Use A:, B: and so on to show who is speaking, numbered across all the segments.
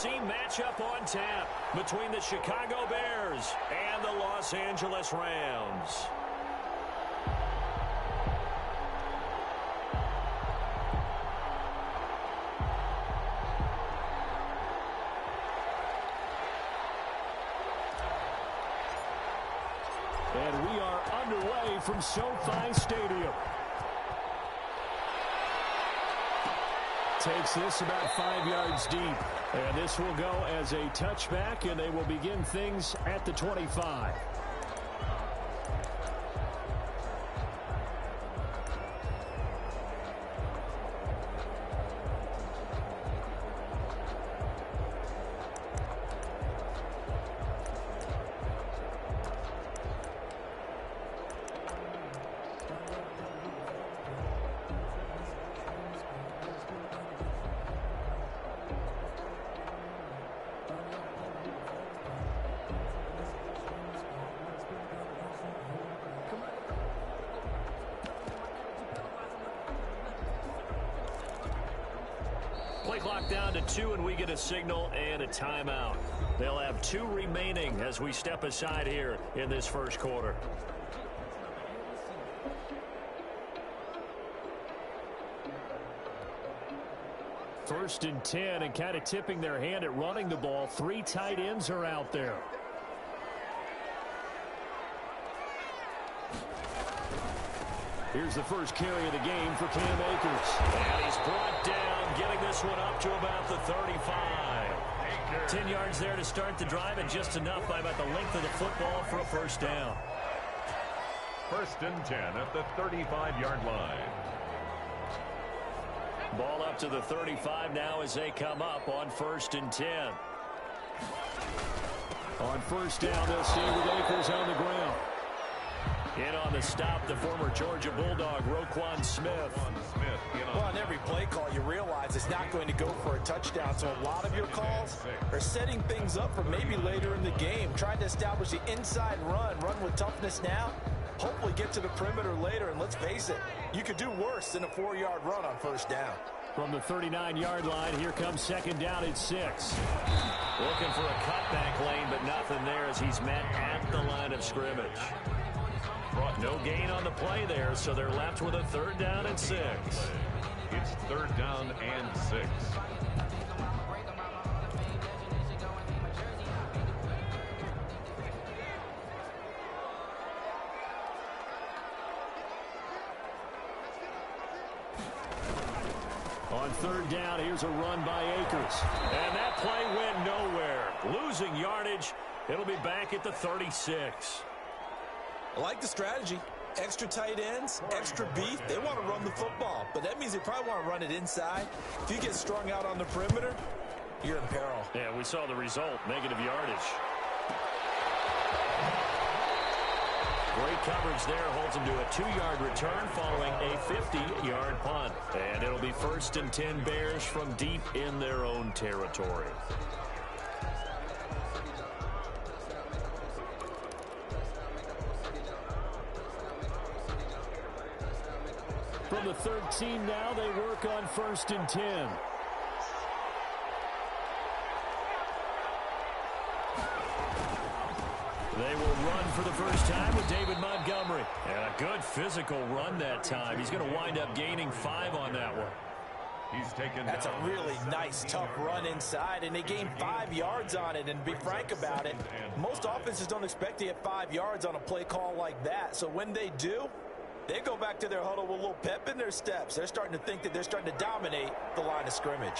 A: Matchup on tap between the Chicago Bears and the Los Angeles Rams.
B: And we are underway from SoFi Stadium. Takes this about 5 yards deep. And this will go as a touchback, and they will begin things at the 25.
A: Play clock down to 2, and we get a signal and a timeout. They'll have 2 remaining as we step aside here in this first quarter.
B: First and 10, and kind of tipping their hand at running the ball. 3 tight ends are out there. Here's the first carry of the game for Cam Akers.
A: And he's brought down, getting this one up to about the 35. 10 yards there to start the drive, and just enough by about the length of the football for a first down.
C: First and 10 at the 35-yard line.
A: Ball up to the 35 now as they come up on first and 10.
B: On first down, they'll see with Akers on the ground.
A: In on the stop, the former Georgia Bulldog, Roquan Smith.
D: Well, on every play call, you realize it's not going to go for a touchdown, so a lot of your calls are setting things up for maybe later in the game, trying to establish the inside run with toughness now, hopefully get to the perimeter later, and let's face it, you could do worse than a 4-yard run on first down.
B: From the 39-yard line, here comes second down at 6.
A: Looking for a cutback lane, but nothing there as he's met at the line of scrimmage. No gain on the play there, so they're left with a third down and 6.
C: It's third down and 6.
B: On third down, here's a run by Akers.
A: And that play went nowhere. Losing yardage. It'll be back at the 36.
D: I like the strategy. Extra tight ends, extra beef. They want to run the football, but that means they probably want to run it inside. If you get strung out on the perimeter, you're in peril.
A: Yeah, we saw the result, negative yardage. Great coverage there, holds him to a 2-yard return following a 50-yard punt. And it'll be first and 10 Bears from deep in their own territory.
B: From the 13 now, they work on first and 10.
A: They will run for the first time with David Montgomery. And a good physical run that time. He's going to wind up gaining 5 on that one.
C: He's taken
D: That's a really nice, tough run inside, and they gained 5 yards on it. And to be frank about it, most offenses don't expect to get 5 yards on a play call like that. So when they do, they go back to their huddle with a little pep in their steps. They're starting to think that they're starting to dominate the line of scrimmage.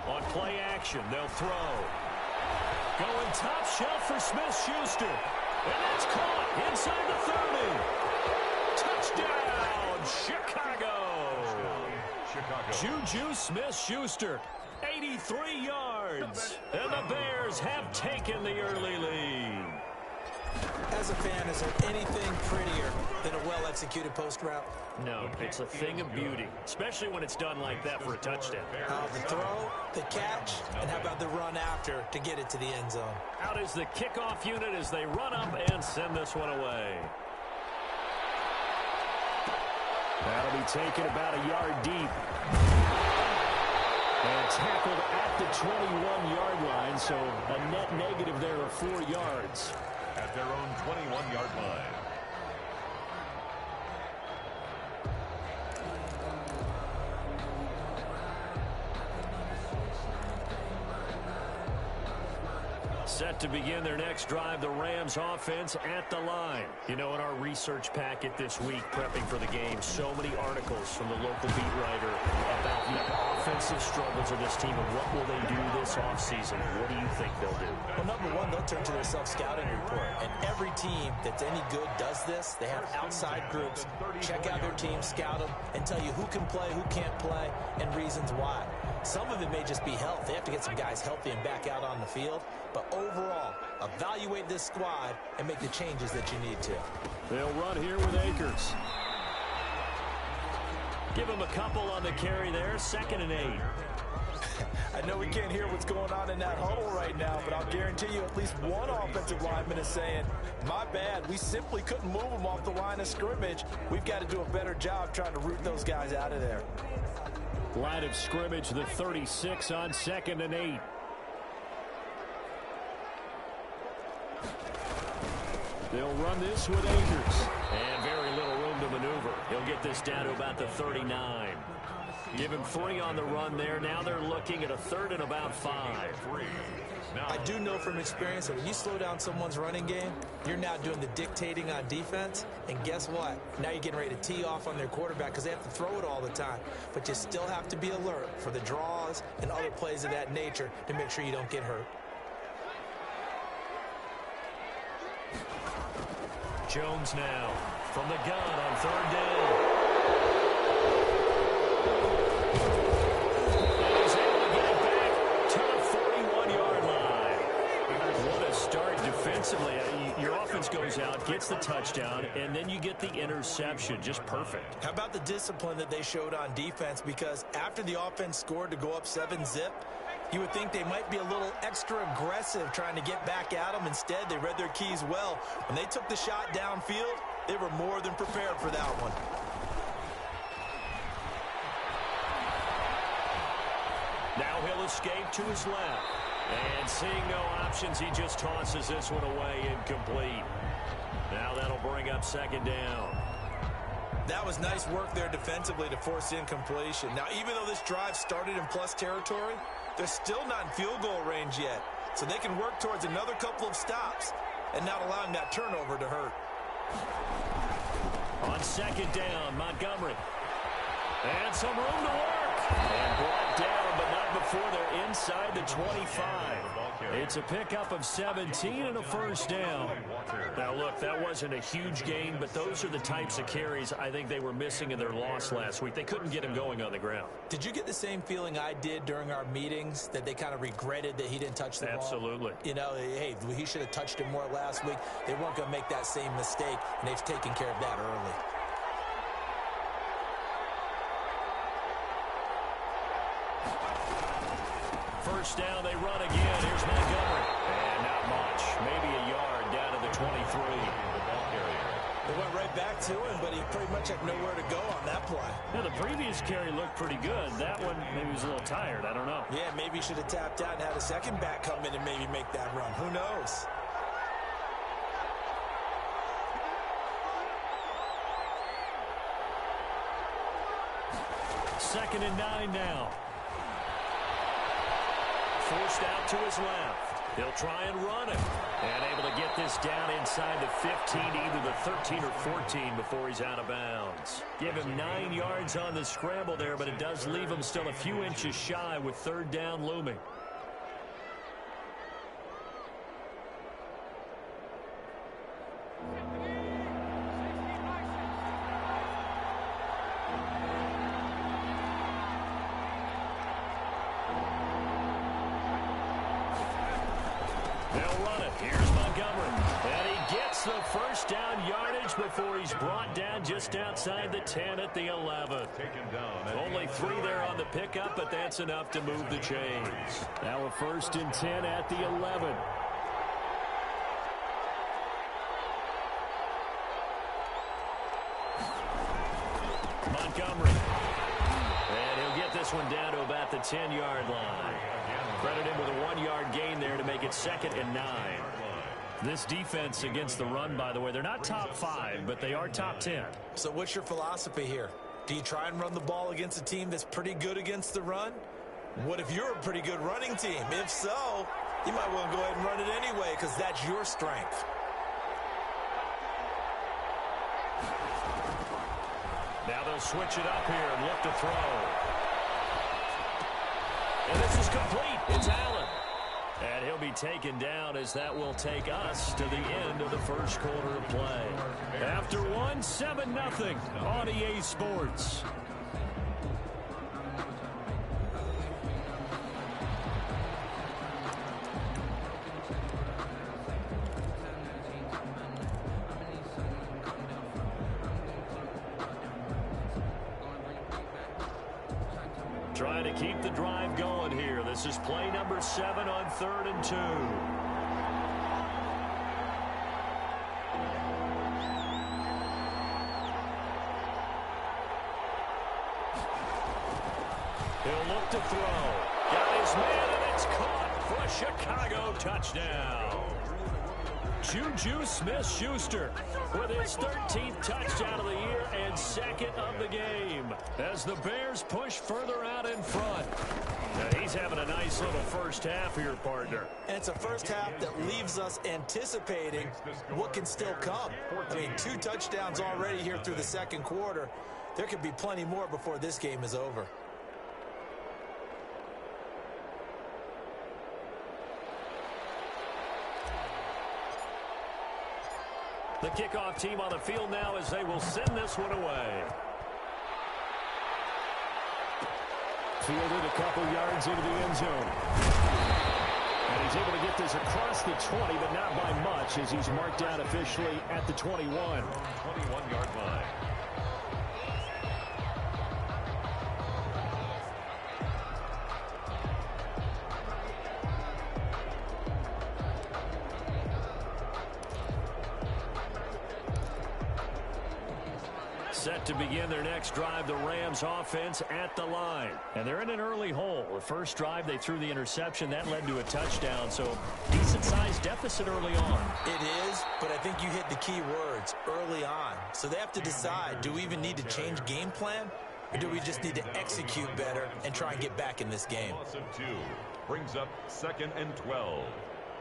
A: On play action, they'll throw. Going top shelf for Smith-Schuster. And that's caught inside the 30. Touchdown, Chicago. Juju Smith-Schuster, 83 yards. And the Bears have taken the early lead.
D: As a fan, is there anything prettier than a well-executed post route?
B: No, it's a thing of beauty, especially when it's done like that for a touchdown.
D: The throw, the catch, and how about the run after to get it to the end zone?
B: Out is the kickoff unit as they run up and send this one away. That'll be taken about a yard deep. And tackled at the 21-yard line, so a net negative there of 4 yards.
C: At their own 21-yard line.
B: Set to begin their next drive, the Rams offense at the line. You know, in our research packet this week, prepping for the game, so many articles from the local beat writer about the offensive struggles of this team and what will they do this offseason. What do you think they'll do?
D: Well, number one, they'll turn to their self-scouting report. And every team that's any good does this. They have outside groups. Check out their team, scout them, and tell you who can play, who can't play, and reasons why. Some of it may just be health. They have to get some guys healthy and back out on the field. But overall, evaluate this squad and make the changes that you need to.
B: They'll run here with Akers. Give him a couple on the carry there. 2nd and 8.
D: I know we can't hear what's going on in that huddle right now, but I'll guarantee you at least one offensive lineman is saying, my bad, we simply couldn't move them off the line of scrimmage. We've got to do a better job trying to root those guys out of there.
B: Line of scrimmage, the 36 on 2nd and 8. They'll run this with Akers. And very little room to maneuver. He'll get this down to about the 39. Give him 3 on the run there. Now they're looking at a 3rd and about 5.
D: I do know from experience that when you slow down someone's running game, you're now doing the dictating on defense. And guess what? Now you're getting ready to tee off on their quarterback because they have to throw it all the time. But you still have to be alert for the draws and other plays of that nature to make sure you don't get hurt.
B: Jones now from the gun on 3rd down. And he's able to get it back to the 41-yard line. What a start defensively. Your offense goes out, gets the touchdown, and then you get the interception. Just perfect.
D: How about the discipline that they showed on defense? Because after the offense scored to go up 7-zip, you would think they might be a little extra aggressive trying to get back at them. Instead, they read their keys well. When they took the shot downfield, they were more than prepared for that one.
B: Now he'll escape to his left. And seeing no options, he just tosses this one away, incomplete. Now that'll bring up 2nd down.
D: That was nice work there defensively to force incompletion. Now, even though this drive started in plus territory, they're still not in field goal range yet. So they can work towards another couple of stops and not allowing that turnover to hurt.
B: On 2nd down, Montgomery. And some room to work. And brought down, but not before they're inside the 25. It's a pickup of 17 and a 1st down. Now, look, that wasn't a huge gain, but those are the types of carries I think they were missing in their loss last week. They couldn't get him going on the ground.
D: Did you get the same feeling I did during our meetings, that they kind of regretted that he didn't touch the ball?
B: Absolutely.
D: You know, hey, he should have touched it more last week. They weren't going to make that same mistake, and they've taken care of that early.
B: First down, they run again. Here's Montgomery. And not much. Maybe a yard down to the 23.
D: They went right back to him, but he pretty much had nowhere to go on that play.
B: Yeah, the previous carry looked pretty good. That one, maybe he was a little tired. I don't know.
D: Yeah, maybe he should have tapped out and had a second back come in and maybe make that run. Who knows?
B: Second and 9 now. Forced out to his left. He'll try and run it. And able to get this down inside the 15, either the 13 or 14 before he's out of bounds. Give him 9 yards on the scramble there, but it does leave him still a few inches shy with 3rd down looming. the first down yardage before he's brought down just outside the 10 at the 11. Only 3 there on the pickup, but that's enough to move the chains. Now a 1st and 10 at the 11. Montgomery. And he'll get this one down to about the 10-yard line. Credit him with a 1-yard gain there to make it 2nd and 9. This defense against the run, by the way, they're not top 5, but they are top 10.
D: So what's your philosophy here? Do you try and run the ball against a team that's pretty good against the run? What if you're a pretty good running team? If so, you might want to go ahead and run it anyway because that's your strength.
B: Now they'll switch it up here and look to throw. And this is complete. It's Allen. And he'll be taken down as that will take us to the end of the first quarter of play. After one, 7-0 on EA Sports. Trying to keep the drive going here. This is play number 7 on 3rd and 2. He'll look to throw. Got his man, and it's caught for a Chicago touchdown. Juju Smith-Schuster with his 13th touchdown of the year and 2nd of the game as the Bears push further out in front. Now he's having a nice little first half here, partner.
D: And it's a first half that leaves us anticipating what can still come. I mean, 2 touchdowns already here through the second quarter. There could be plenty more before this game is over.
B: The kickoff team on the field now as they will send this one away. Fielded a couple yards into the end zone. And he's able to get this across the 20, but not by much as he's marked out officially at the 21.
C: 21-yard line.
B: Set to begin their next drive, the Rams offense at the line. And they're in an early hole. The first drive, they threw the interception. That led to a touchdown, so decent-sized deficit early on.
D: It is, but I think you hit the key words, early on. So they have to decide, do we even need to change game plan? Or do we just need to execute better and try and get back in this game?
C: Loss of 2 brings up 2nd and 12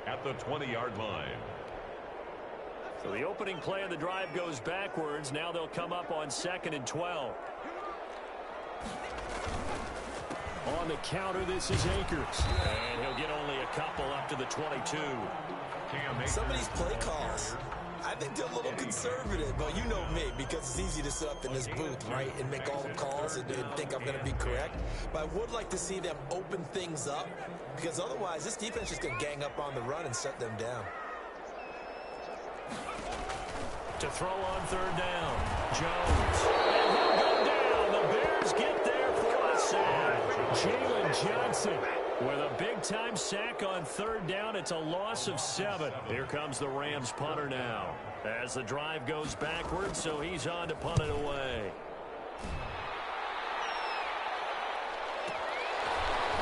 C: at the 20-yard line.
B: So the opening play of the drive goes backwards. Now they'll come up on 2nd and 12. On the counter, this is Akers. And he'll get only a couple up to the 22.
D: Some of these play calls, I think they're a little conservative, but you know me, because it's easy to sit up in this booth, right, and make all the calls and think I'm going to be correct. But I would like to see them open things up, because otherwise this defense is going to gang up on the run and shut them down.
B: To throw on 3rd down, Jones. And he'll go down. The Bears get there for a sack. Jalen Johnson with a big-time sack on 3rd down. It's a loss of 7. Here comes the Rams punter now as the drive goes backwards, so he's on to punt it away.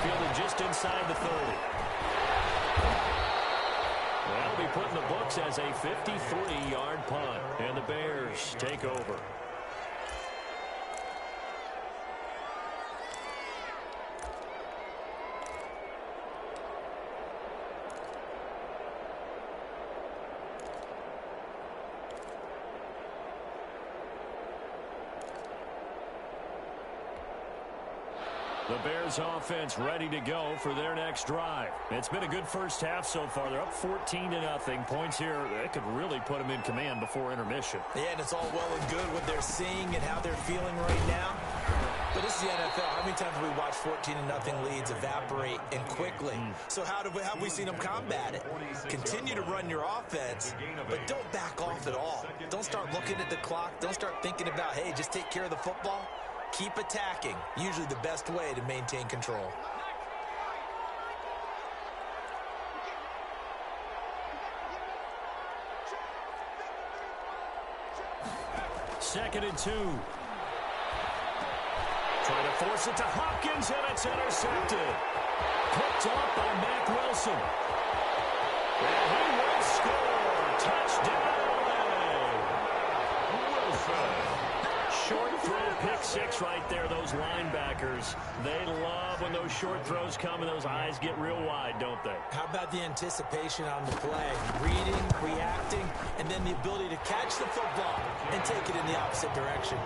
B: Fielded just inside the 30. That'll be put in the books as a 53-yard punt, and the Bears take over. The Bears offense ready to go for their next drive. It's been a good first half so far. They're up 14-0. Points here, that could really put them in command before intermission.
D: Yeah, and it's all well and good what they're seeing and how they're feeling right now. But this is the NFL. How many times have we watched 14-0 leads evaporate and quickly? So how have we seen them combat it? Continue to run your offense, but don't back off at all. Don't start looking at the clock. Don't start thinking about, hey, just take care of the football. Keep attacking. Usually the best way to maintain control.
B: Second and 2. Trying to force it to Hopkins, and it's intercepted. Picked off by Mack Wilson. And he will score. Touchdown. Wilson. Short throw, pick six right there. Those linebackers, they love when those short throws come and those eyes get real wide, don't they?
D: How about the anticipation on the play? Reading, reacting, and then the ability to catch the football and take it in the opposite direction.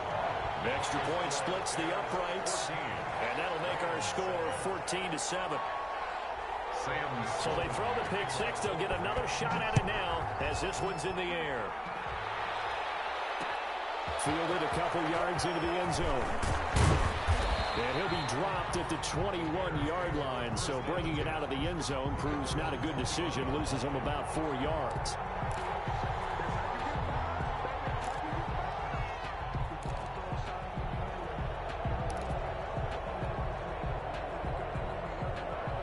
B: The extra point splits the uprights, and that'll make our score 14-7. So they throw the pick six. They'll get another shot at it now as this one's in the air. Fielded a couple yards into the end zone. And he'll be dropped at the 21-yard line. So bringing it out of the end zone proves not a good decision. Loses him about 4 yards.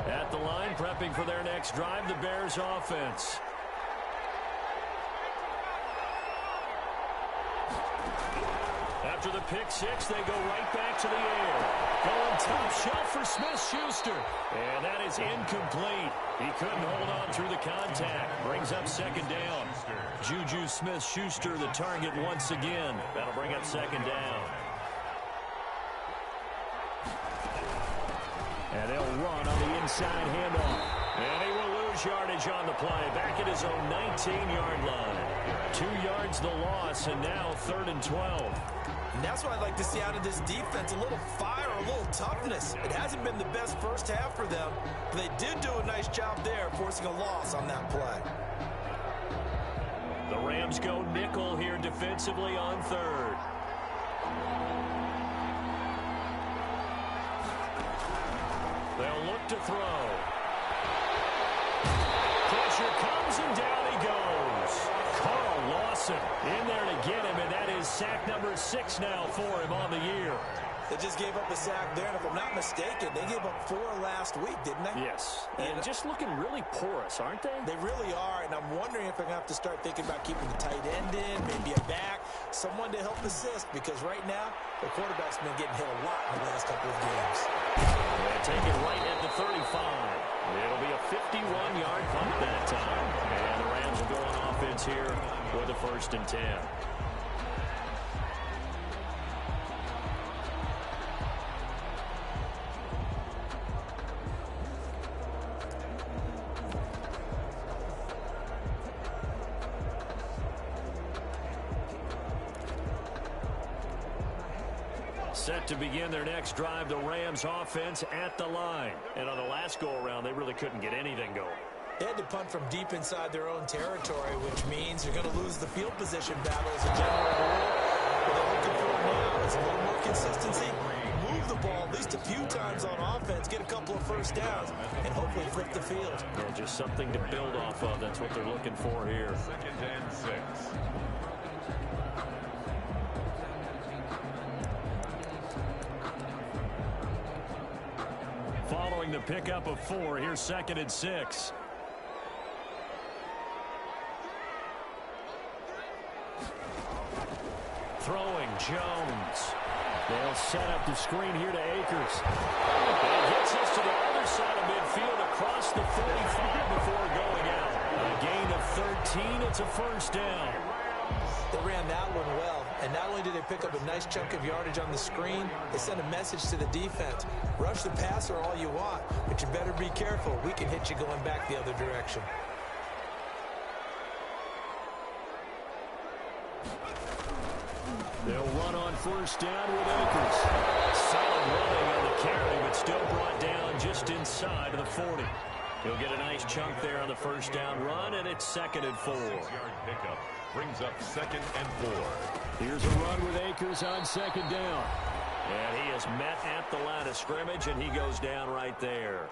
B: At the line, prepping for their next drive, the Bears offense. After the pick six, they go right back to the air. Going top shelf for Smith-Schuster. And that is incomplete. He couldn't hold on through the contact. Brings up second down. Juju Smith-Schuster, the target once again. That'll bring up second down. And they'll run on the inside handoff. And he will lose yardage on the play. Back at his own 19-yard line. 2 yards the loss, and now 3rd and 12.
D: And that's what I'd like to see out of this defense, a little fire, a little toughness. It hasn't been the best first half for them, but they did do a nice job there, forcing a loss on that play.
B: The Rams go nickel here defensively on 3rd. They'll look to throw. Pressure comes, and down he goes. Carl Lawson in there to get him, and that is sack number 6 now for him on the year.
D: They just gave up a sack there, and if I'm not mistaken, they gave up 4 last week, didn't they?
B: Yes, and just looking really porous, aren't they?
D: They really are, and I'm wondering if they're going to have to start thinking about keeping the tight end in, maybe a back, someone to help assist, because right now, the quarterback's been getting hit a lot in the last couple of games.
B: They take it right at the 35. It'll be a 51-yard punt that time, and the Rams will go on offense here for the 1st and 10. Set to begin their next drive, the Rams offense at the line. And on the last go-around, they really couldn't get anything going.
D: They had to punt from deep inside their own territory, which means you're going to lose the field position battle as a general rule. What they're looking for now is a little more consistency, move the ball at least a few times on offense, get a couple of first downs, and hopefully flip the field.
B: Yeah, just something to build off of. That's what they're looking for here.
C: 2nd and 6.
B: Following the pickup of 4, here's 2nd and 6. Throwing Jones. They'll set up the screen here to Akers. And gets us to the other side of midfield across the 45 before going out. A gain of 13. It's a 1st down.
D: They ran that one well, and not only did they pick up a nice chunk of yardage on the screen, they sent a message to the defense. Rush the passer all you want, but you better be careful. We can hit you going back the other direction.
B: They'll run on 1st down with Akers. Solid running on the carry, but still brought down just inside of the 40. He'll get a nice chunk there on the 1st down run, and it's 2nd and 4.
C: 6-yard pickup brings up 2nd and 4.
B: Here's a run with Akers on 2nd down. And he is met at the line of scrimmage, and he goes down right there.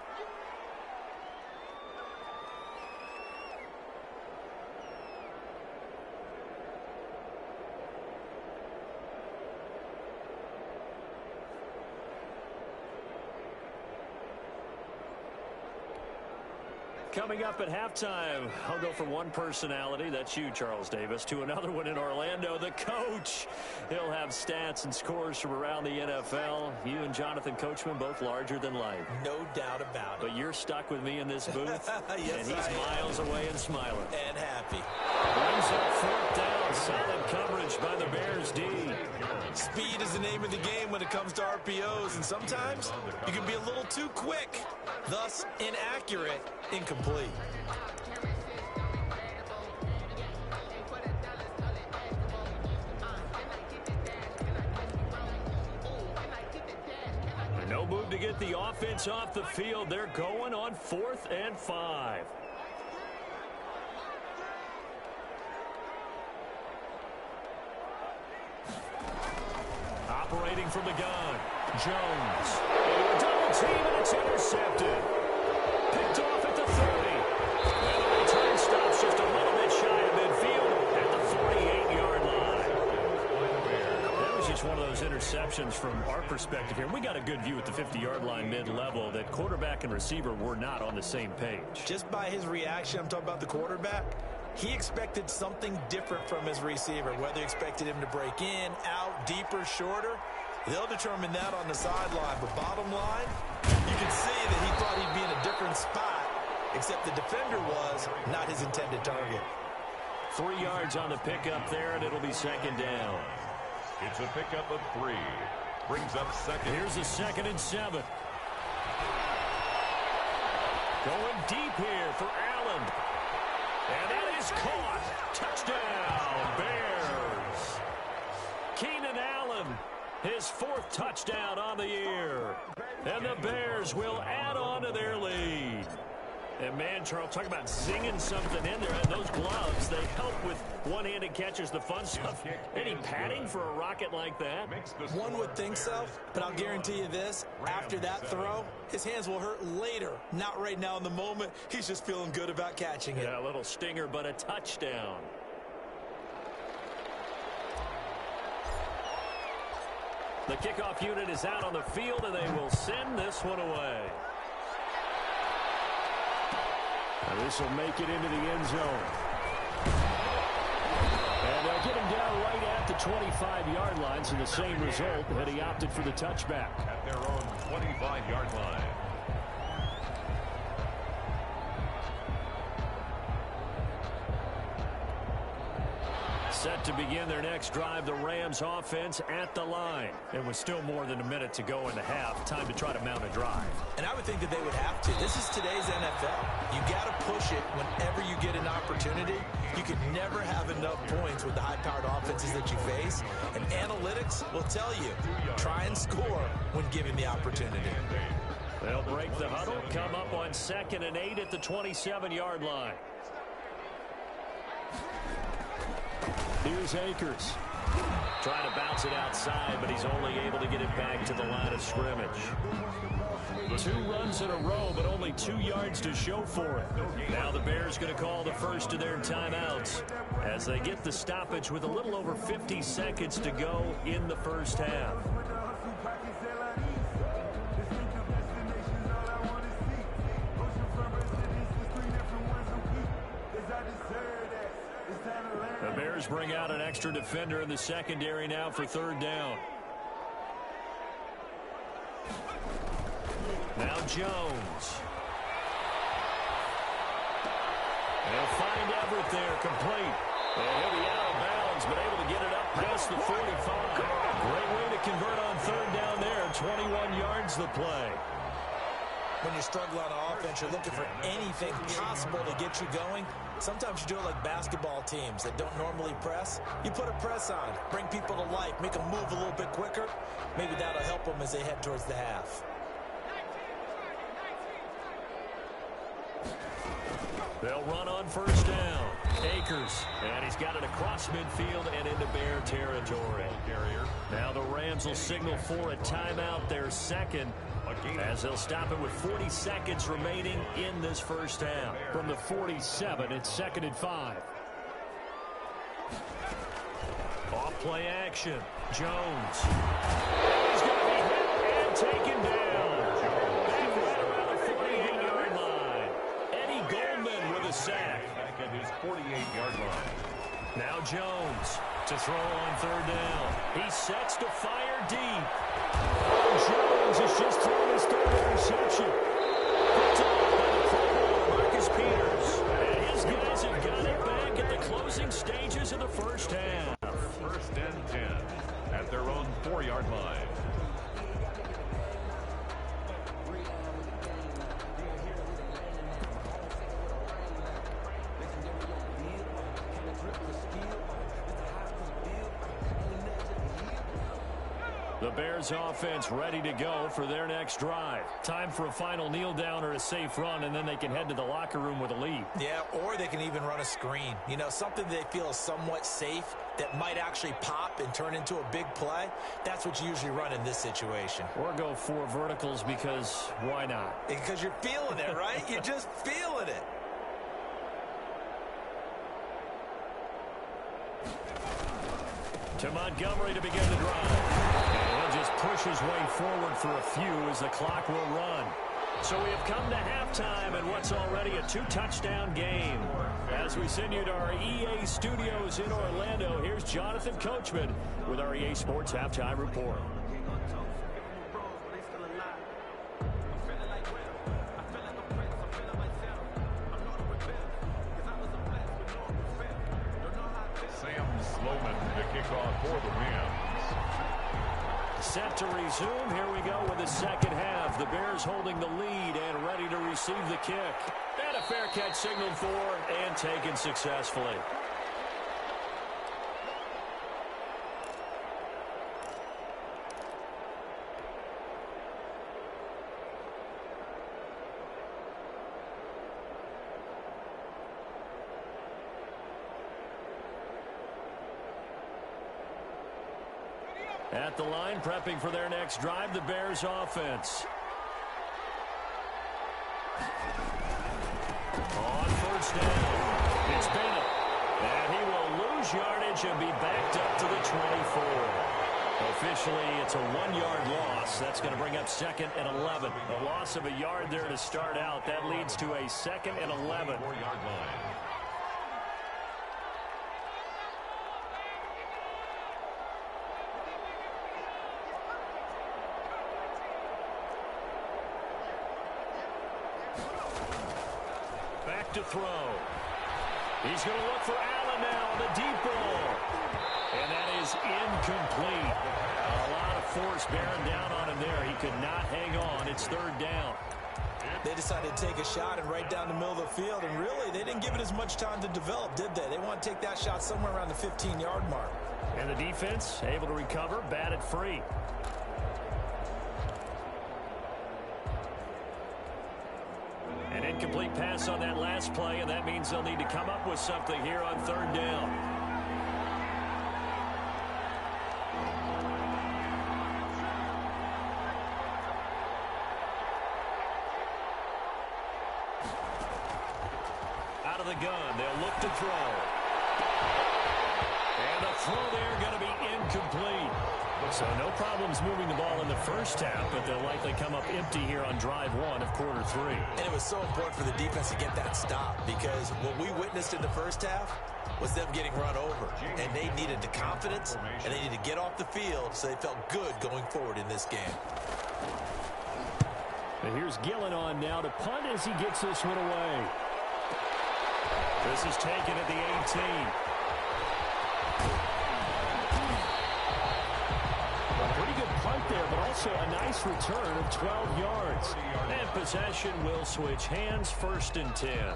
B: Coming up at halftime, I'll go from one personality, that's you, Charles Davis, to another one in Orlando, the coach. He'll have stats and scores from around the NFL. You and Jonathan Coachman, both larger than life.
D: No doubt about it.
B: But you're stuck with me in this booth,
D: yes,
B: and he's miles away and smiling.
D: And happy.
B: Brings up fourth down, solid coverage by the Bears D.
D: Speed is the name of the game when it comes to RPOs, and sometimes you can be a little too quick, thus inaccurate, incomplete.
B: No move to get the offense off the field. They're going on 4th and 5. Operating from the gun, Jones. Into a double team, and it's intercepted. Picked off at the 30. And the return stops just a little bit shy of midfield at the 48-yard line. That was just one of those interceptions from our perspective here. We got a good view at the 50-yard line mid-level that quarterback and receiver were not on the same page.
D: Just by his reaction, I'm talking about the quarterback, he expected something different from his receiver, whether he expected him to break in, out, deeper, shorter. They'll determine that on the sideline. But bottom line, you can see that he thought he'd be in a different spot, except the defender was not his intended target.
B: 3 yards on the pickup there, and it'll be second down.
C: It's a pickup of 3. Brings up second.
B: Here's a 2nd and 7. Going deep here for Allen. And that is caught. Touchdown, Bears. Keenan Allen, his 4th touchdown on the year. And the Bears will add on to their lead. And man, Charles, talk about zinging something in there. And those gloves, they help with one-handed catches, the fun stuff. Any padding for a rocket like that?
D: One would think so, but I'll guarantee you this. After that throw, his hands will hurt later. Not right now in the moment. He's just feeling good about catching it.
B: Yeah, a little stinger, but a touchdown. The kickoff unit is out on the field, and they will send this one away. And this will make it into the end zone. And they'll get him down right at the 25-yard line, so the same result, and he opted for the touchback.
C: At their own 25-yard line.
B: Set to begin their next drive, the Rams offense at the line. And with still more than a minute to go in the half, time to try to mount a drive.
D: And I would think that they would have to. This is today's NFL. You got to push it whenever you get an opportunity. You can never have enough points with the high-powered offenses that you face. And analytics will tell you, try and score when given the opportunity.
B: They'll break the huddle, come up on 2nd and 8 at the 27-yard line. Here's Akers. Trying to bounce it outside, but he's only able to get it back to the line of scrimmage. 2 runs in a row, but only 2 yards to show for it. Now the Bears going to call the first of their timeouts as they get the stoppage with a little over 50 seconds to go in the first half. The Bears bring out an extra defender in the secondary now for 3rd down. Now Jones. They'll find Everett there, complete. And he'll be out of bounds, but able to get it up past the 45. Great way to convert on 3rd down there. 21 yards the play.
D: When you struggle on offense, you're looking for anything possible to get you going. Sometimes you do it like basketball teams that don't normally press. You put a press on, bring people to life, make them move a little bit quicker. Maybe that'll help them as they head towards the half.
B: They'll run on first down. Akers, and he's got it across midfield and into Bear territory. Now the Rams will signal for a timeout, their second, as they'll stop it with 40 seconds remaining in this first half.
A: From the 47, it's 2nd and 5.
B: Off play action. Jones. He's going to be hit and taken down. Back right around the 48-yard line. Eddie Goldman with a sack.
C: Back at his 48-yard line.
B: Now Jones to throw on third down. He sets to fire deep. Jones has just thrown his third interception. Picked off by the Pro Bowler, Marcus Peters. And his guys have got it back at the closing stages of the first half.
C: First and 10 at their own 4-yard line.
A: The Bears offense ready to go for their next drive. Time for a final kneel down or a safe run, and then they can head to the locker room with a lead.
D: Yeah, or they can even run a screen. You know, something they feel is somewhat safe that might actually pop and turn into a big play. That's what you usually run in this situation.
A: Or go 4 verticals because why not?
D: Because you're feeling it, right? You're just feeling it.
A: To Montgomery to begin the drive. And he'll just push his way forward for a few as the clock will run.
B: So we have come to halftime in what's already a 2-touchdown game. As we send you to our EA studios in Orlando, here's Jonathan Coachman with our EA Sports Halftime Report.
C: For the Rams.
B: Set to resume. Here we go with the second half. The Bears holding the lead and ready to receive the kick. And a fair catch signaled for and taken successfully. At the line, prepping for their next drive, the Bears offense. On first down, it's Bennett. And he will lose yardage and be backed up to the 24. Officially, it's a 1-yard loss. That's going to bring up 2nd and 11. A loss of a yard there to start out. That leads to a 2nd and 11.
C: 4-yard line.
B: To throw. He's going to look for Allen now on the deep ball. And that is incomplete. A lot of force bearing down on him there. He could not hang on. It's 3rd down.
D: They decided to take a shot and right down the middle of the field, and really, they didn't give it as much time to develop, did they? They want to take that shot somewhere around the 15-yard mark.
B: And the defense able to recover, batted free. An incomplete pass on that last play, and that means they'll need to come up with something here on 3rd down. Out of the gun, they'll look to throw. And the throw there going to be incomplete. So no problems moving the ball in the first half, but they'll likely come up empty here on drive 1 of quarter 3.
D: And it was so important for the defense to get that stop, because what we witnessed in the first half was them getting run over. And they needed the confidence, and they needed to get off the field so they felt good going forward in this game.
A: And here's Gillen on now to punt as he gets this one away.
B: This is taken at the 18.
A: Pretty good punt there, but also a nice return of 12 yards.
B: And possession will switch hands, 1st and 10.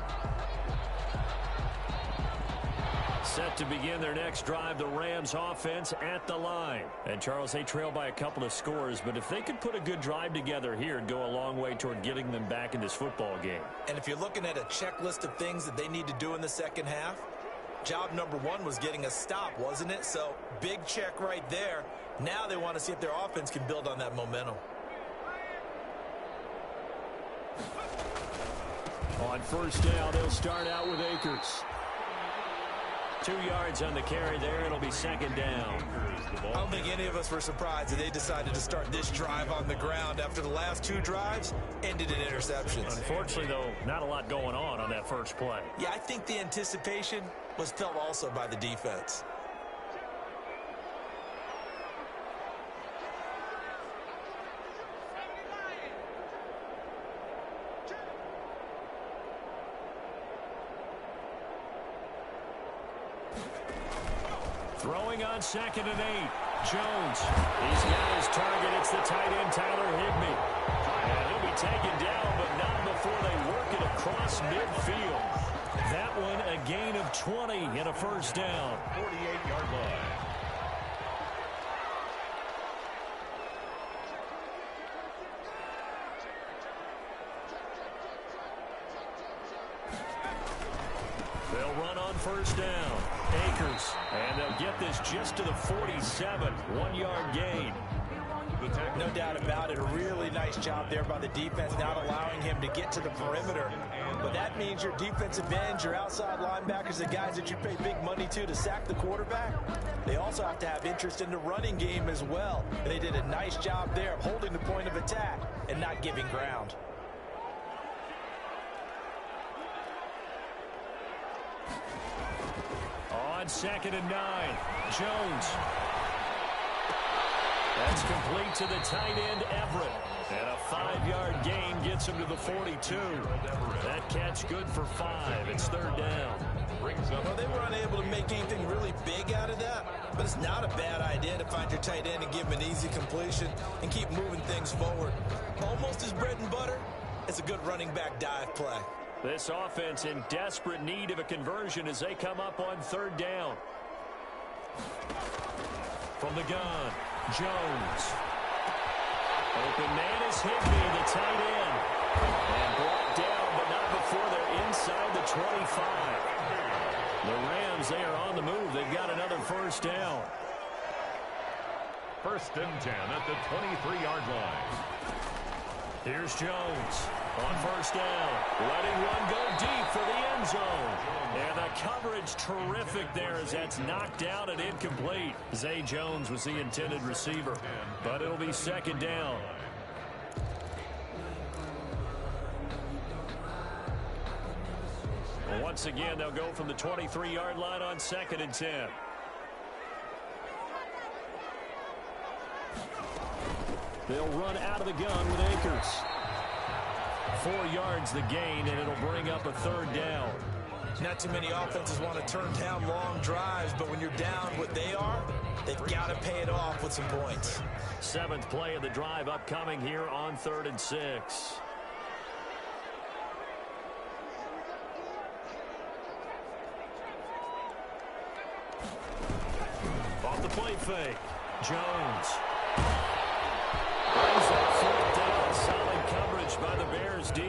B: Set to begin their next drive, the Rams offense at the line. And, Charles, they trail by a couple of scores, but if they could put a good drive together here, it'd go a long way toward getting them back in this football game.
D: And if you're looking at a checklist of things that they need to do in the second half, job number one was getting a stop, wasn't it? So, big check right there. Now they want to see if their offense can build on that momentum.
B: On first down, they'll start out with Akers. 2 yards on the carry there. It'll be second down.
D: I don't think any of us were surprised that they decided to start this drive on the ground after the last 2 drives ended in interceptions.
B: Unfortunately, though, not a lot going on that first play.
D: Yeah, I think the anticipation was felt also by the defense.
B: Throwing on 2nd and 8. Jones. He's got his target. It's the tight end, Tyler Higbee. And he'll be taken down, but not before they work it across midfield. That one a gain of 20 and a first down.
C: 48-yard line.
B: They'll run on first down. Akers. And they'll get this just to the 47. 1-yard gain.
D: No doubt about it. A really nice job there by the defense, not allowing him to get to the perimeter. But that means your defensive ends, your outside linebackers, the guys that you pay big money to sack the quarterback, they also have to have interest in the running game as well. And they did a nice job there of holding the point of attack and not giving ground.
B: On 2nd and 9, Jones. That's complete to the tight end, Everett. And a 5-yard gain gets him to the 42. That catch good for 5. It's third down.
D: Well, they were unable to make anything really big out of that, but it's not a bad idea to find your tight end and give him an easy completion and keep moving things forward. Almost his bread and butter. It's a good running back dive play.
B: This offense in desperate need of a conversion as they come up on third down. From the gun, Jones. Open man is Higbee, the tight end. And brought down, but not before they're inside the 25. The Rams, they are on the move. They've got another first down.
C: 1st and 10 at the 23-yard line.
B: Here's Jones on first down, letting one go deep for the end zone. And the coverage terrific there as that's knocked out and incomplete. Zay Jones was the intended receiver, but it'll be second down. Once again, they'll go from the 23-yard line on 2nd and 10. They'll run out of the gun with Akers. 4 yards the gain, and it'll bring up a third down.
D: Not too many offenses want to turn down long drives, but when you're down what they are, they've got to pay it off with some points.
B: 7th play of the drive upcoming here on 3rd and 6. Off the play fake, Jones. Brings that 4th down. Solid coverage by the Bears D.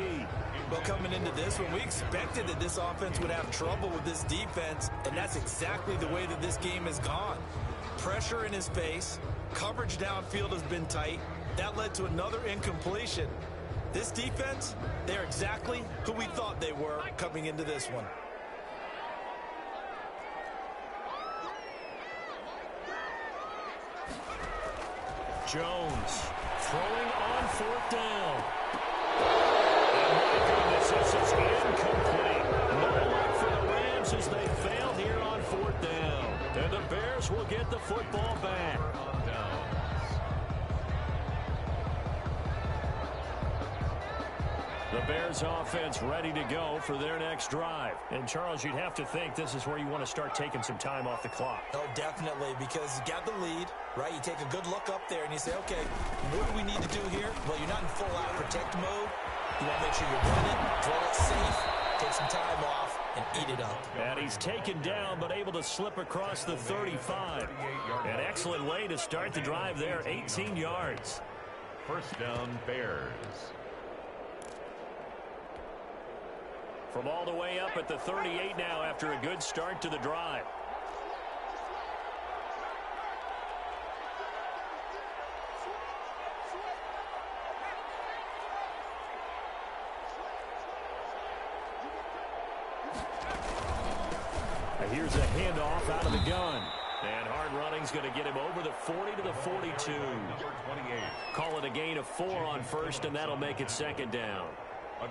D: Well, coming into this one, we expected that this offense would have trouble with this defense, and that's exactly the way that this game has gone. Pressure in his face, coverage downfield has been tight. That led to another incompletion. This defense, they're exactly who we thought they were coming into this one.
B: Jones throwing on 4th down. And my goodness, this is incomplete. No luck for the Rams as they fail here on 4th down. And the Bears will get the football back. The Bears offense ready to go for their next drive. And, Charles, you'd have to think this is where you want to start taking some time off the clock.
D: Oh, definitely, because you got the lead, right? You take a good look up there and you say, okay, what do we need to do here? Well, you're not in full-out protect mode. You want to make sure you're running, throw it safe, take some time off, and eat it up.
B: And he's taken down but able to slip across the 35. An excellent way to start the drive there, 18 yards.
C: First down, Bears.
B: From all the way up at the 38 now after a good start to the drive. Here's a handoff out of the gun. And hard running's going to get him over the 40 to the 42. Call it a gain of 4 on first, and that'll make it second down.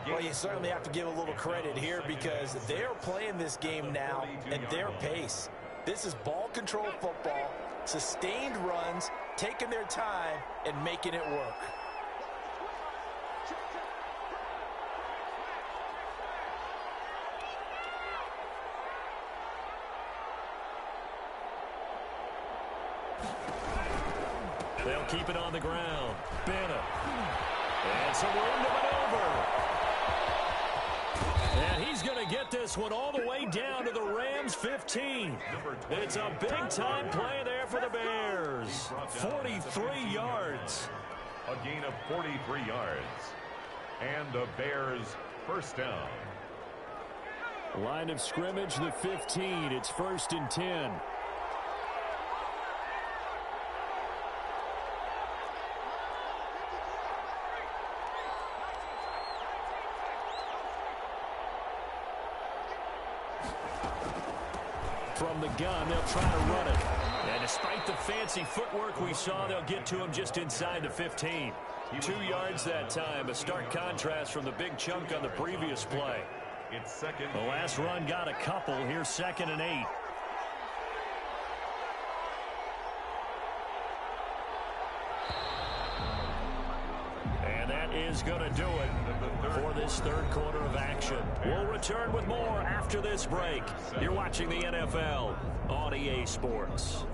D: Well, you certainly have to give a little credit here because they're playing this game now at their pace. This is ball control football, sustained runs, taking their time, and making it work.
B: They'll keep it on the ground. Bennett. And some room to maneuver. And he's going to get this one all the way down to the Rams' 15. It's a big-time play there for the Bears. 43 yards.
C: A gain of 43 yards. And the Bears first down.
B: Line of scrimmage, the 15. It's 1st and 10. From the gun, they'll try to run it. And despite the fancy footwork we saw, they'll get to him just inside the 15. 2 yards that time, a stark contrast from the big chunk on the previous play.
C: It's second.
B: The last run got a couple. Here's 2nd and 8. And that is going to do it for this third quarter of action. We'll return with more after this break. You're watching the NFL on EA Sports.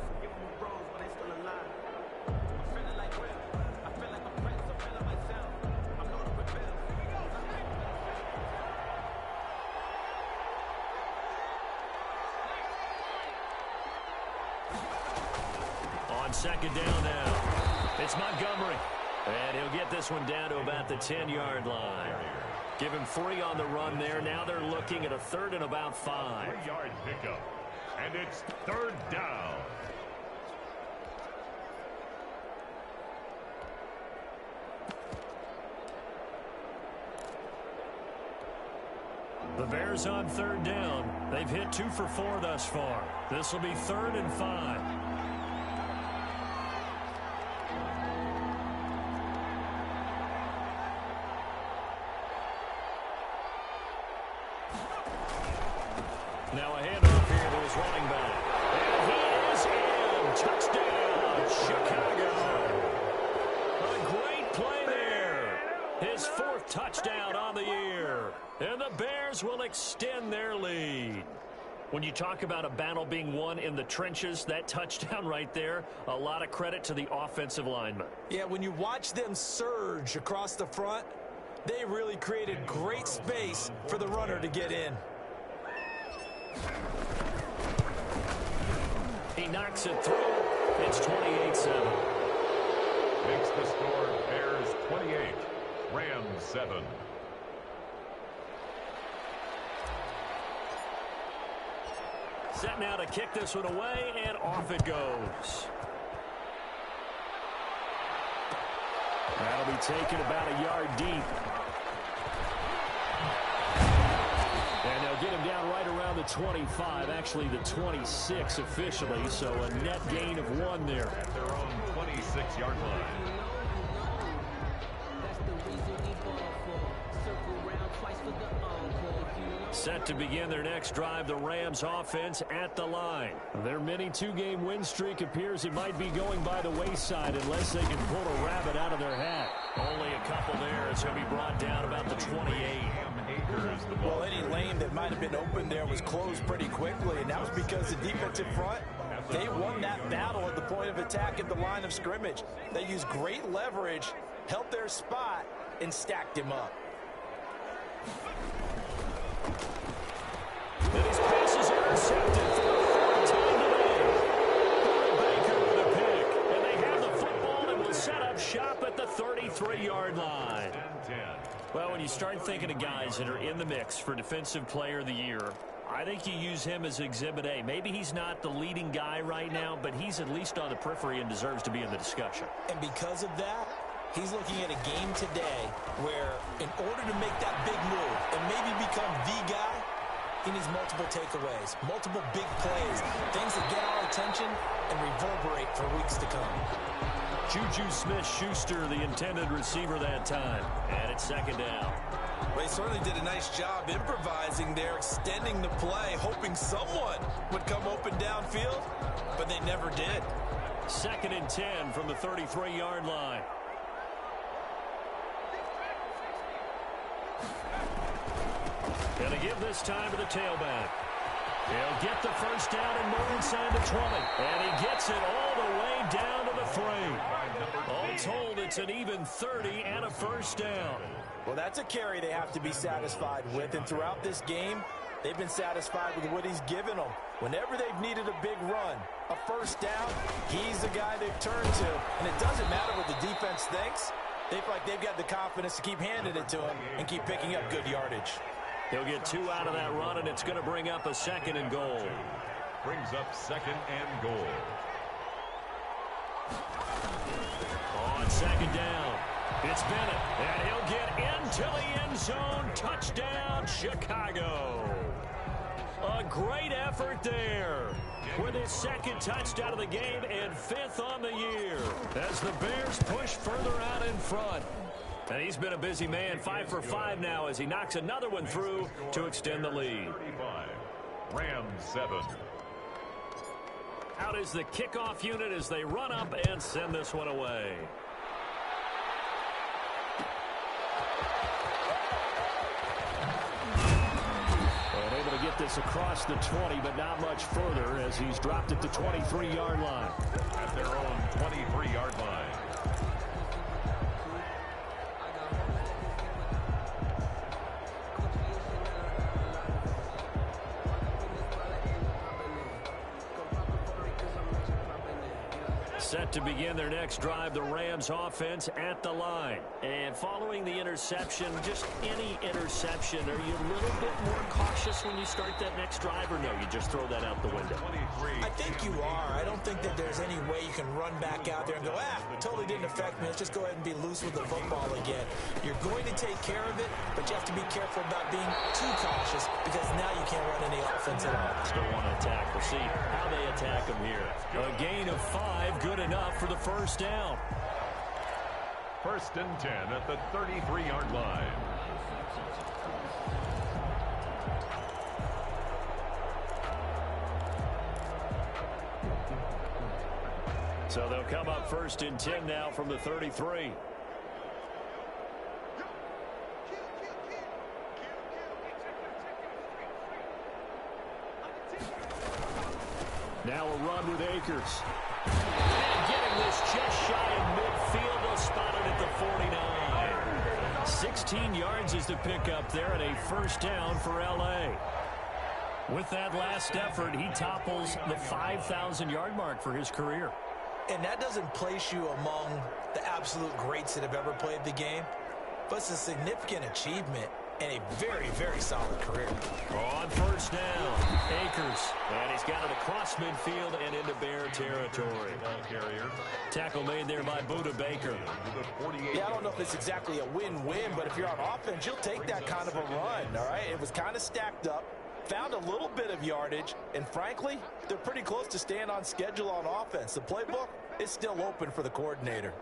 B: On second down now, it's Montgomery. And he'll get this one down to about the 10-yard line. Give him 3 on the run there. Now they're looking at a 3rd and about 5.
C: 3-yard pickup. And it's 3rd down.
B: The Bears on 3rd down. They've hit 2 for 4 thus far. This will be 3rd and 5. Now a handoff here to his running back. And he is in. Touchdown, Chicago. A great play there. His 4th touchdown on the year. And the Bears will extend their lead. When you talk about a battle being won in the trenches, that touchdown right there, a lot of credit to the offensive linemen.
D: Yeah, when you watch them surge across the front, they really created great space for the runner to get in.
B: He knocks it through. It's 28-7.
C: Makes the score Bears 28, Rams 7.
B: Set now to kick this one away, and off it goes. That'll be taken about a yard deep. And they'll get him down right around the 25, actually the 26 officially, so a net gain of 1 there.
C: At their own 26-yard line.
B: Set to begin their next drive, the Rams offense at the line. Their mini 2-game win streak appears it might be going by the wayside unless they can pull a rabbit out of their hat. Only a couple there. It's going to be brought down about the 28.
D: Well, any lane that might have been open there was closed pretty quickly, and that was because the defensive front, they won that battle at the point of attack at the line of scrimmage. They used great leverage, held their spot, and stacked him up.
B: 33-yard line.
C: 10.
B: Well, when you start thinking of guys that are in the mix for Defensive Player of the Year, I think you use him as Exhibit A. Maybe he's not the leading guy right now, but he's at least on the periphery and deserves to be in the discussion.
D: And because of that, he's looking at a game today where in order to make that big move and maybe become the guy, he needs multiple takeaways, multiple big plays, things that get our attention and reverberate for weeks to come.
B: Juju Smith-Schuster, the intended receiver that time. And it's second down.
D: They certainly did a nice job improvising there, extending the play, hoping someone would come open downfield, but they never did.
B: Second and 10 from the 33-yard line. Gonna give this time to the tailback. He'll get the first down and more inside the 20. And he gets it all the way down to the 3. All told, it's an even 30 and a first down.
D: Well, that's a carry they have to be satisfied with. And throughout this game, they've been satisfied with what he's given them. Whenever they've needed a big run, a first down, he's the guy they've turned to. And it doesn't matter what the defense thinks. They feel like they've got the confidence to keep handing it to him and keep picking up good yardage.
B: He'll get 2 out of that run, and it's going to bring up a second and goal.
C: Brings up second and goal.
B: On second down, it's Bennett, and he'll get into the end zone. Touchdown, Chicago. A great effort there with his second touchdown of the game and 5th on the year as the Bears push further out in front. And he's been a busy man, 5 for 5 now as he knocks another one through to extend the lead.
C: 35. Rams 7.
B: Out is the kickoff unit as they run up and send this one away. And able to get this across the 20, but not much further as he's dropped it to 23-yard line.
C: At their own 23-yard line.
B: Set to begin their next drive, the Rams offense at the line. And following the interception, just any interception, are you a little bit more cautious when you start that next drive, or no, you just throw that out the window?
D: I think you are. I don't think that there's any way you can run back out there and go, totally didn't affect me. Let's just go ahead and be loose with the football again. You're going to take care of it, but you have to be careful about being too cautious because now you can't run any offense at all.
B: Still want to attack. We'll see how they attack them here. A gain of 5, good enough for the first down.
C: First and 10 at the 33-yard line.
B: So they'll come up first and 10 now from the 33. Now a run with Akers. And getting this just shy of midfield. They'll spot it at the 49. 16 yards is the pickup there and a first down for L.A. With that last effort, he topples the 5,000-yard mark for his career.
D: And that doesn't place you among the absolute greats that have ever played the game, but it's a significant achievement and a very, very solid career.
B: On first down, Akers. And he's got it across midfield and into Bear territory. Tackle made there by Budda Baker.
D: Yeah, I don't know if it's exactly a win-win, but if you're on offense, you'll take that kind of a run, all right? It was kind of stacked up, found a little bit of yardage, and frankly, they're pretty close to staying on schedule on offense. The playbook is still open for the coordinator.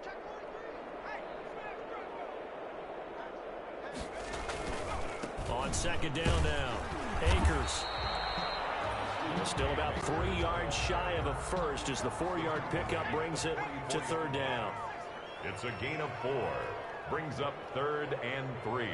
B: On second down now, Akers. Still about 3 yards shy of a first as the 4-yard pickup brings it to third down.
C: It's a gain of 4. Brings up 3rd and 3.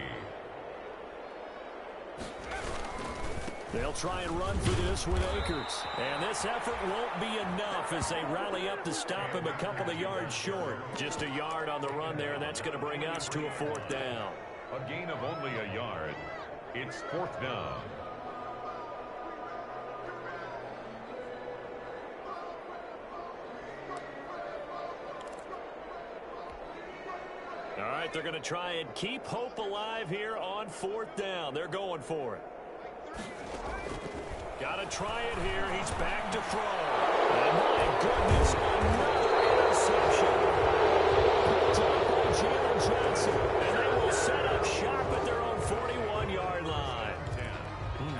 B: They'll try and run for this with Akers. And this effort won't be enough as they rally up to stop him a couple of yards short. Just a yard on the run there, and that's going to bring us to a 4th down.
C: A gain of only a yard. It's 4th down.
B: All right, right, they're going to try and keep hope alive here on 4th down. They're going for it. Got to try it here. He's back to throw. And my goodness, another interception. Picked up by Jalen Johnson. And they will set up shop at their own 41-yard line.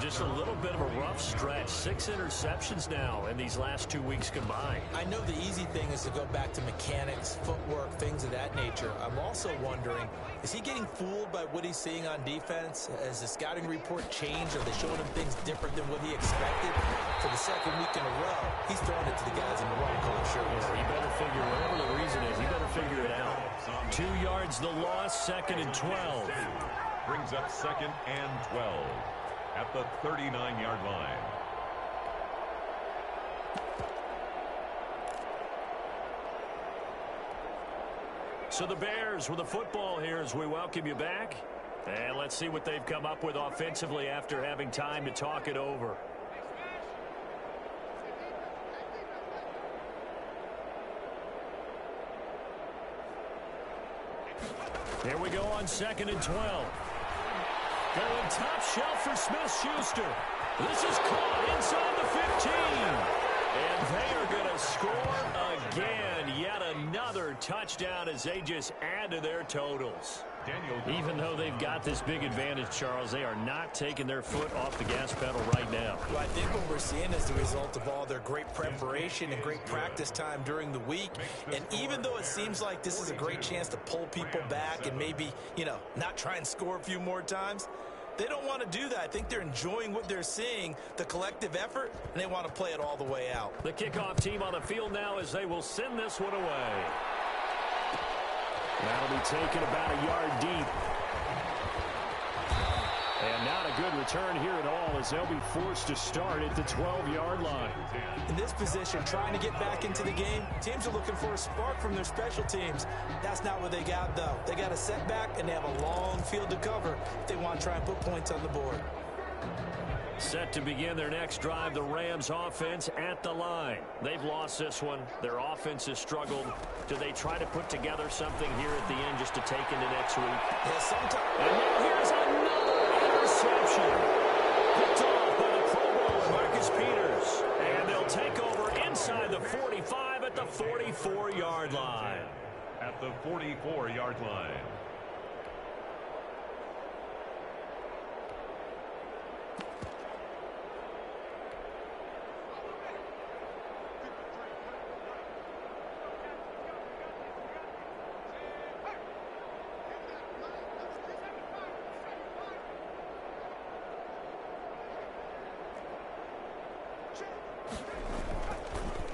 B: Just a little bit of a rough stretch. 6 interceptions now in these last 2 weeks combined.
D: I know the easy thing is to go back to mechanics, footwork, things of that nature. I'm also wondering, is he getting fooled by what he's seeing on defense? Has the scouting report changed? Are they showing him things different than what he expected? For the 2nd week in a row, he's throwing it to the guys in the wrong color shirts.
B: He better figure, whatever the reason is, he better figure it out. 2 yards the loss, 2nd and 12.
C: Brings up 2nd and 12 at the 39-yard line.
B: So the Bears with the football here as we welcome you back. And let's see what they've come up with offensively after having time to talk it over. Here we go on 2nd and 12. Going top shelf for Smith-Schuster. This is caught inside the 15. And they are going to score again. Yet another touchdown as they just add to their totals. Even though they've got this big advantage, Charles, they are not taking their foot off the gas pedal right now.
D: Well, I think what we're seeing is the result of all their great preparation and great practice time during the week. And even though it seems like this is a great chance to pull people back and maybe, not try and score a few more times, they don't want to do that. I think they're enjoying what they're seeing, the collective effort, and they want to play it all the way out.
B: The kickoff team on the field now as they will send this one away. That'll be taken about a yard deep. And not a good return here at all as they'll be forced to start at the 12-yard line.
D: In this position, trying to get back into the game, teams are looking for a spark from their special teams. That's not what they got, though. They got a setback, and they have a long field to cover if they want to try and put points on the board.
B: Set to begin their next drive, the Rams offense at the line. They've lost this one. Their offense has struggled. Do they try to put together something here at the end just to take into next week?
D: Yeah, sometimes.
B: And now here's another interception. Picked off by the Pro Bowler, Marcus Peters. And they'll take over inside the 45 at the 44-yard line.
C: At the 44-yard line.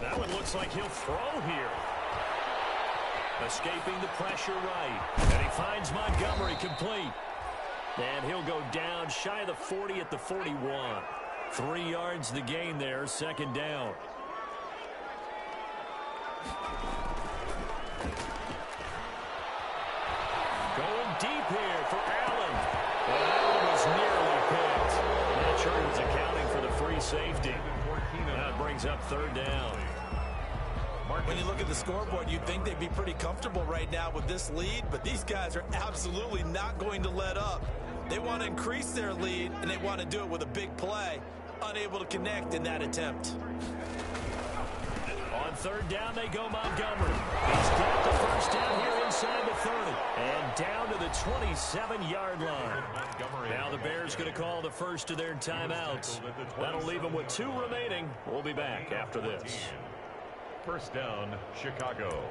B: That one looks like he'll throw here. Escaping the pressure right. And he finds Montgomery complete. And he'll go down shy of the 40 at the 41. 3 yards the gain there, 2nd down. Going deep here for Allen. And that one was nearly picked. Not sure he was accounting for the free safety. That brings up 3rd down.
D: When you look at the scoreboard, you'd think they'd be pretty comfortable right now with this lead, but these guys are absolutely not going to let up. They want to increase their lead, and they want to do it with a big play. Unable to connect in that attempt.
B: On 3rd down, they go Montgomery. He's got the 1st down here inside the 30. And down to the 27-yard line. Now the Bears going to call the first of their timeouts. That'll leave them with 2 remaining. We'll be back after this.
C: 1st down, Chicago.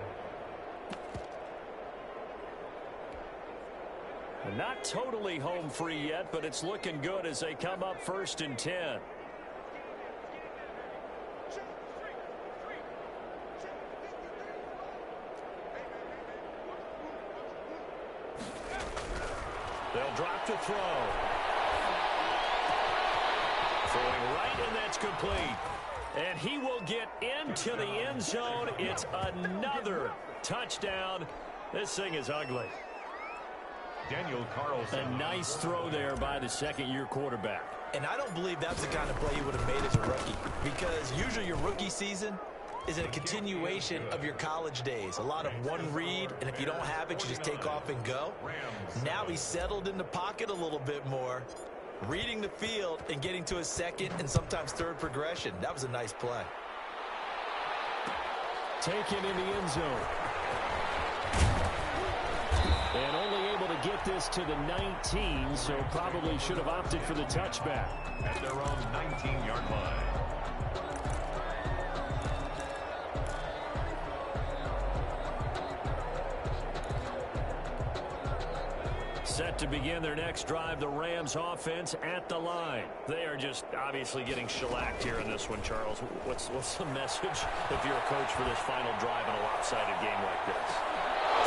B: Not totally home free yet, but it's looking good as they come up 1st and 10. They'll drop to throw. Throwing right, and that's complete. And he will get into the end zone. It's another touchdown. This thing is ugly.
C: Daniel Carlson.
B: A nice throw there by the 2nd-year quarterback.
D: And I don't believe that's the kind of play he would have made as a rookie. Because usually your rookie season, is a continuation of your college days. A lot of one read, and if you don't have it, you just take off and go. Now he's settled in the pocket a little bit more, reading the field and getting to his second and sometimes third progression. That was a nice play.
B: Taken in the end zone. And only able to get this to the 19, so probably should have opted for the touchback.
C: At their own 19-yard line.
B: Set to begin their next drive, the Rams offense at the line.
A: They are just obviously getting shellacked here in this one, Charles. What's the message if you're a coach for this final drive in a lopsided game like this?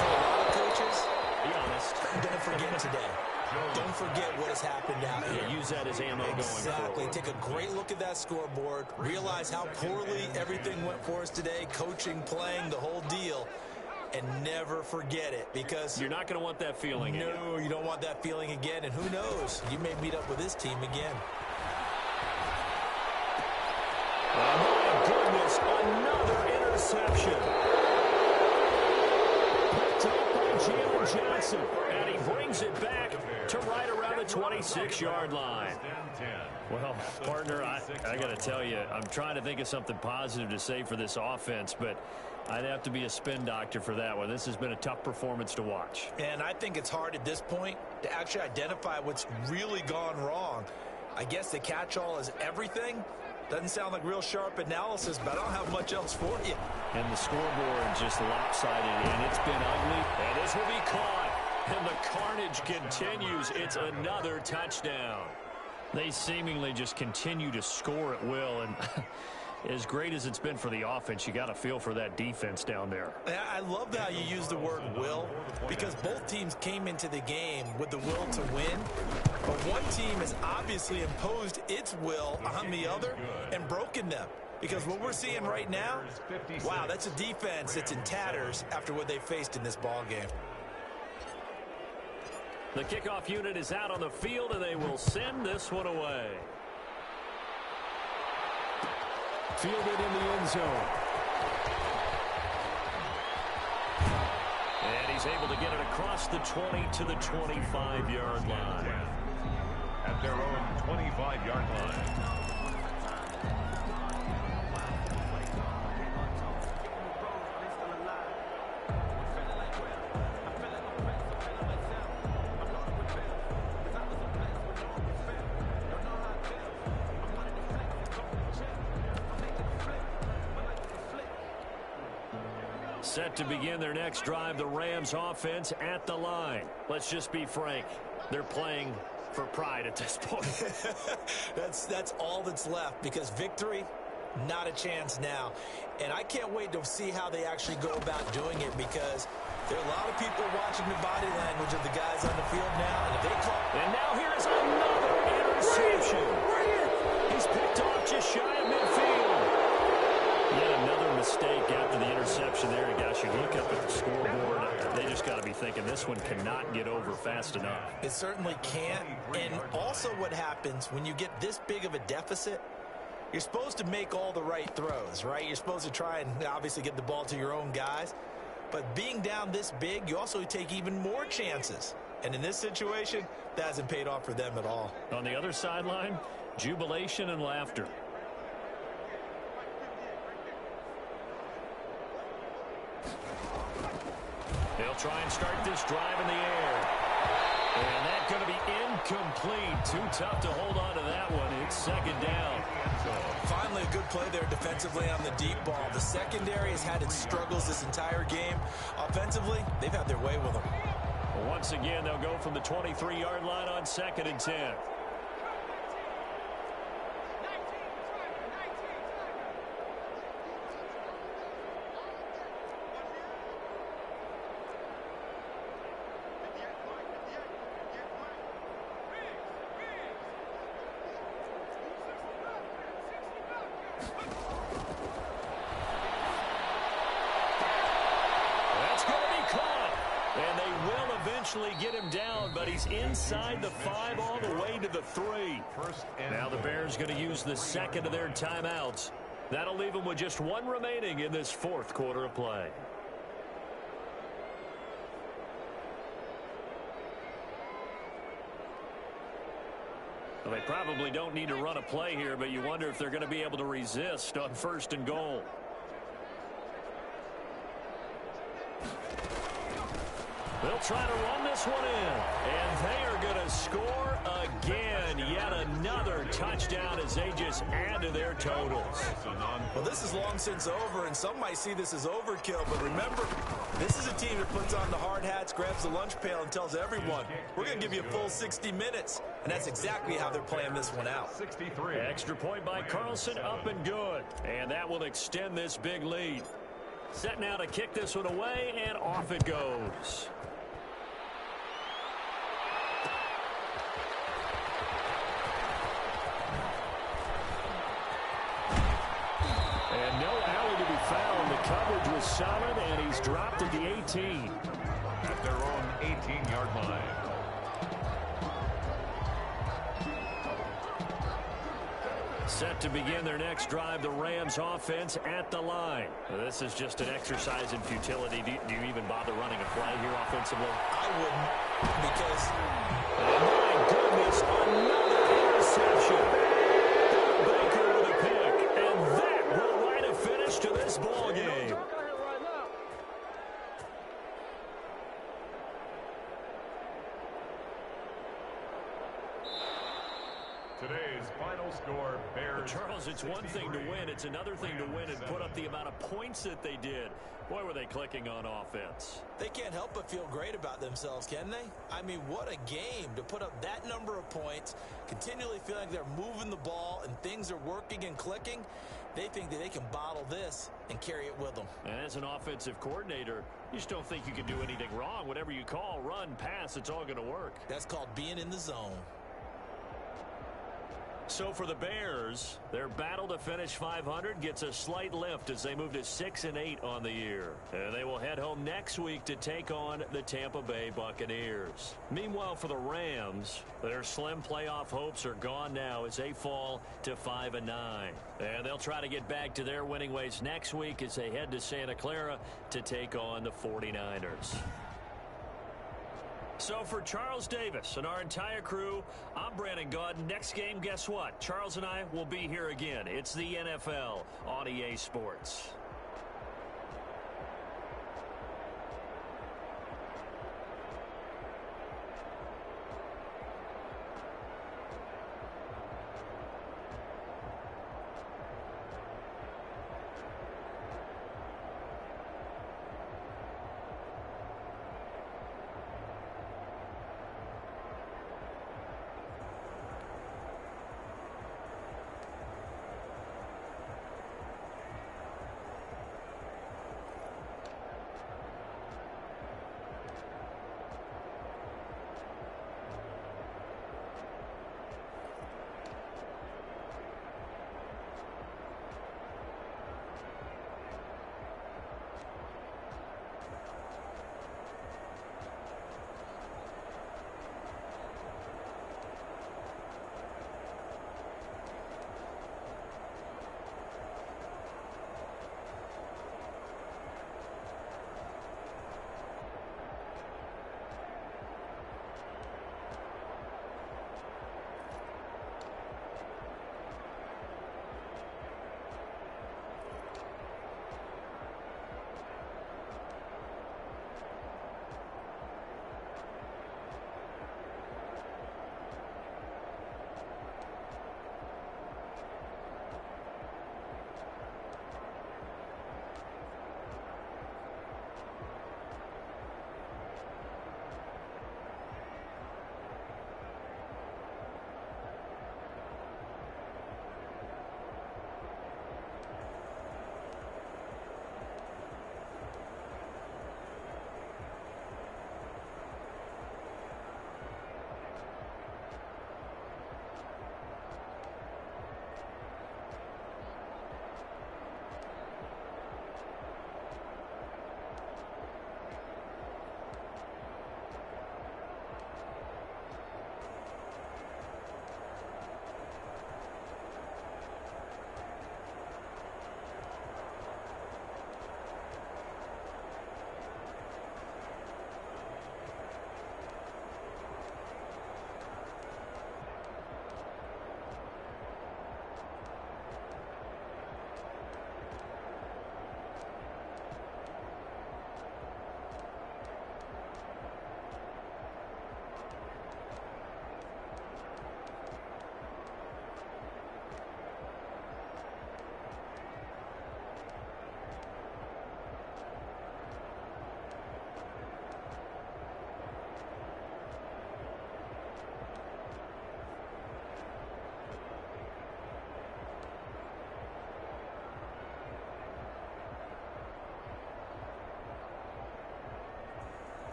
D: For a lot of coaches,
A: be honest.
D: Don't forget today. Don't forget what has happened out here.
A: Use that as ammo going forward.
D: Exactly. Take a great look at that scoreboard. Realize how poorly everything went for us today. Coaching, playing, the whole deal. And never forget it, because
A: you're not going to want that feeling again.
D: No, you don't want that feeling again. And who knows? You may meet up with this team again.
B: Oh, my goodness. Another interception. Picked up by Jalen Johnson. And he brings it back to right around the 26-yard line. Well, partner, I got to tell you, I'm trying to think of something positive to say for this offense, but I'd have to be a spin doctor for that one. This has been a tough performance to watch.
D: And I think it's hard at this point to actually identify what's really gone wrong. I guess the catch-all is everything. Doesn't sound like real sharp analysis, but I don't have much else for you.
B: And the scoreboard just lopsided, and it's been ugly.
A: And this will be caught. And the carnage continues. It's another touchdown.
B: They seemingly just continue to score at will, and as great as it's been for the offense, you got to feel for that defense down there.
D: I love how you use the word will, because both teams came into the game with the will to win, but one team has obviously imposed its will on the other and broken them. Because what we're seeing right now, wow, that's a defense that's in tatters after what they faced in this ball game.
A: The kickoff unit is out on the field, and they will send this one away.
B: Fielded in the end zone.
A: And he's able to get it across the 20 to the 25-yard line.
C: At their own 25-yard line.
B: Set to begin their next drive, the Rams offense at the line. Let's just be frank. They're playing for pride at this point.
D: That's all that's left, because victory, not a chance now. And I can't wait to see how they actually go about doing it, because there are a lot of people watching the body language of the guys on the field now. And if they call...
B: And now here's another interception. He's picked off just shy of midfield. Yet another mistake after the interception there. And gosh, you look up at the scoreboard, they just got to be thinking this one cannot get over fast enough.
D: It certainly can't. And also what happens when you get this big of a deficit, you're supposed to make all the right throws, right? You're supposed to try and obviously get the ball to your own guys. But being down this big, you also take even more chances. And in this situation, that hasn't paid off for them at all.
B: On the other sideline, jubilation and laughter.
A: They'll try and start this drive in the air. And that's going to be incomplete. Too tough to hold on to that one. It's second down.
D: Finally, a good play there defensively on the deep ball. The secondary has had its struggles this entire game. Offensively, they've had their way with them.
A: Once again, they'll go from the 23-yard line on 2nd and 10. Get him down, but he's inside the 5 all the way to the 3.
B: Now the Bears going to use the second of their timeouts. That'll leave them with just one remaining in this fourth quarter of play. Well, they probably don't need to run a play here, but you wonder if they're going to be able to resist on 1st and goal. They'll try to run this one in, and they are going to score again. Yet another touchdown as they just add to their totals.
D: Well, this is long since over, and some might see this as overkill. But remember, this is a team that puts on the hard hats, grabs the lunch pail, and tells everyone, we're going to give you a full 60 minutes. And that's exactly how they're playing this one out.
C: 63.
B: Extra point by Carlson, up and good. And that will extend this big lead. Set now to kick this one away, and off it goes. And no alley to be found. The coverage was solid, and he's dropped at the 18.
C: At their own 18-yard line.
B: Set to begin their next drive, the Rams offense at the line. This is just an exercise in futility. Do you even bother running a play here offensively?
D: I wouldn't, because...
B: Oh, my goodness, another interception. Baker with a pick, and that will write a finish to this ball game.
C: Today's final score, Bears.
B: Charles, it's one thing to win. It's another thing to win and put up the amount of points that they did. Boy, were they clicking on offense.
D: They can't help but feel great about themselves, can they? I mean, what a game to put up that number of points, continually feeling like they're moving the ball and things are working and clicking. They think that they can bottle this and carry it with them.
B: And as an offensive coordinator, you just don't think you can do anything wrong. Whatever you call, run, pass, it's all going to work.
D: That's called being in the zone.
B: So for the Bears, their battle to finish 500 gets a slight lift as they move to 6-8 on the year. And they will head home next week to take on the Tampa Bay Buccaneers. Meanwhile, for the Rams, their slim playoff hopes are gone now as they fall to 5-9. And they'll try to get back to their winning ways next week as they head to Santa Clara to take on the 49ers. So for Charles Davis and our entire crew, I'm Brandon Gaudin. Next game, guess what? Charles and I will be here again. It's the NFL on EA Sports.